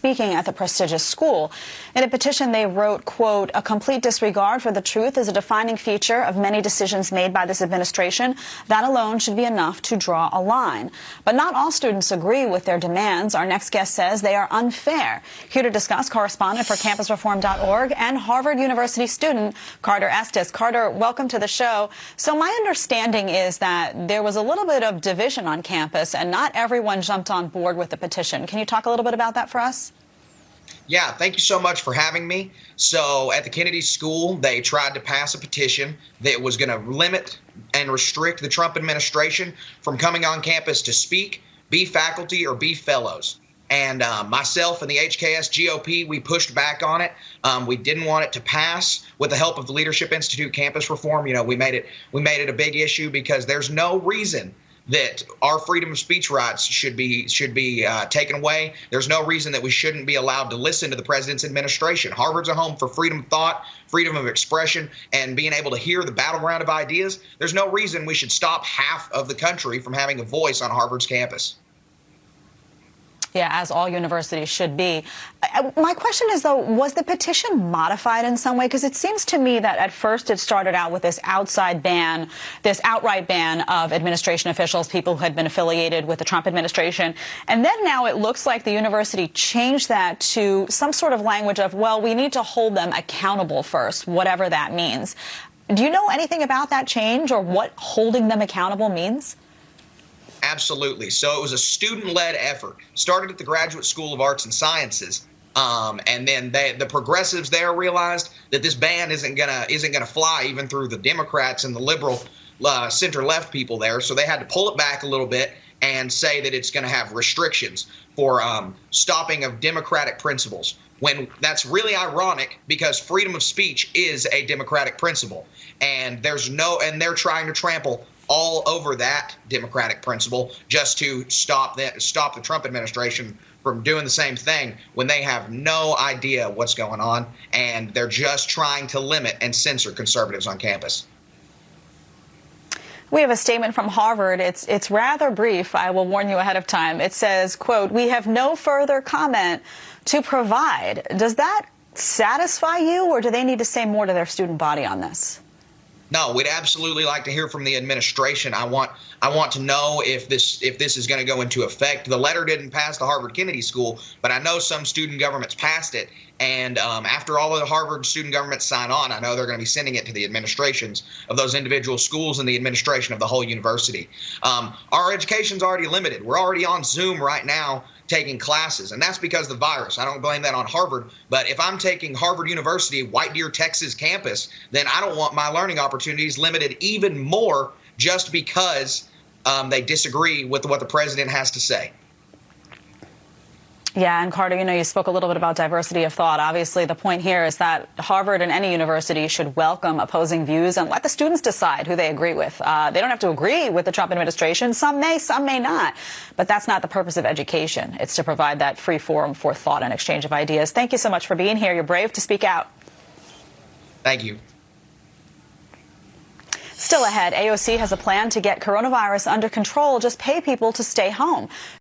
Speaking at the prestigious school. In a petition they wrote, quote, "A complete disregard for the truth is a defining feature of many decisions made by this administration. That alone should be enough to draw a line." But not all students agree with their demands. Our next guest says they are unfair. Here to discuss, correspondent for campusreform.org and Harvard University student Carter Estes. Carter, welcome to the show. So my understanding is that there was a little bit of division on campus and not everyone jumped on board with the petition. Can you talk a little bit about that for us? Yeah, thank you so much for having me. So at the Kennedy School, they tried to pass a petition that was going to limit and restrict the Trump administration from coming on campus to speak, be faculty, or be fellows. And myself and the HKS GOP, we pushed back on it. We didn't want it to pass. With the help of the Leadership Institute campus reform, we made it a big issue because there's no reason that our freedom of speech rights should be taken away. There's no reason that we shouldn't be allowed to listen to the president's administration. Harvard's a home for freedom of thought, freedom of expression, and being able to hear the battleground of ideas. There's no reason we should stop half of the country from having a voice on Harvard's campus. Yeah, as all universities should be. My question is, though, was the petition modified in some way? Because it seems to me that at first it started out with this outside ban, this outright ban of administration officials, people who had been affiliated with the Trump administration. And then now it looks like the university changed that to some sort of language of, well, we need to hold them accountable first, whatever that means. Do you know anything about that change or what holding them accountable means? Absolutely. So it was a student-led effort. Started at the Graduate School of Arts and Sciences, and then the progressives there realized that this ban isn't gonna fly even through the Democrats and the liberal center-left people there. So they had to pull it back a little bit and say that it's going to have restrictions for stopping of democratic principles. When that's really ironic because freedom of speech is a democratic principle, and they're trying to trample all over that democratic principle just to stop the Trump administration from doing the same thing when they have no idea what's going on, and they're just trying to limit and censor conservatives on campus. We have a statement from Harvard. It's rather brief. I will warn you ahead of time. It says, quote, "We have no further comment to provide." Does that satisfy you, or do they need to say more to their student body on this? No, we'd absolutely like to hear from the administration. I want to know if this is going to go into effect. The letter didn't pass the Harvard Kennedy School, but I know some student governments passed it. And after all of the Harvard student governments sign on, I know they're going to be sending it to the administrations of those individual schools and the administration of the whole university. Our education's already limited. We're already on Zoom right now taking classes, and that's because of the virus. I don't blame that on Harvard, but if I'm taking Harvard University, White Deer, Texas campus, then I don't want my learning opportunities limited even more just because they disagree with what the president has to say. Yeah, and Carter, you spoke a little bit about diversity of thought. Obviously, the point here is that Harvard and any university should welcome opposing views and let the students decide who they agree with. They don't have to agree with the Trump administration. Some may not. But that's not the purpose of education. It's to provide that free forum for thought and exchange of ideas. Thank you so much for being here. You're brave to speak out. Thank you. Still ahead, AOC has a plan to get coronavirus under control. Just pay people to stay home.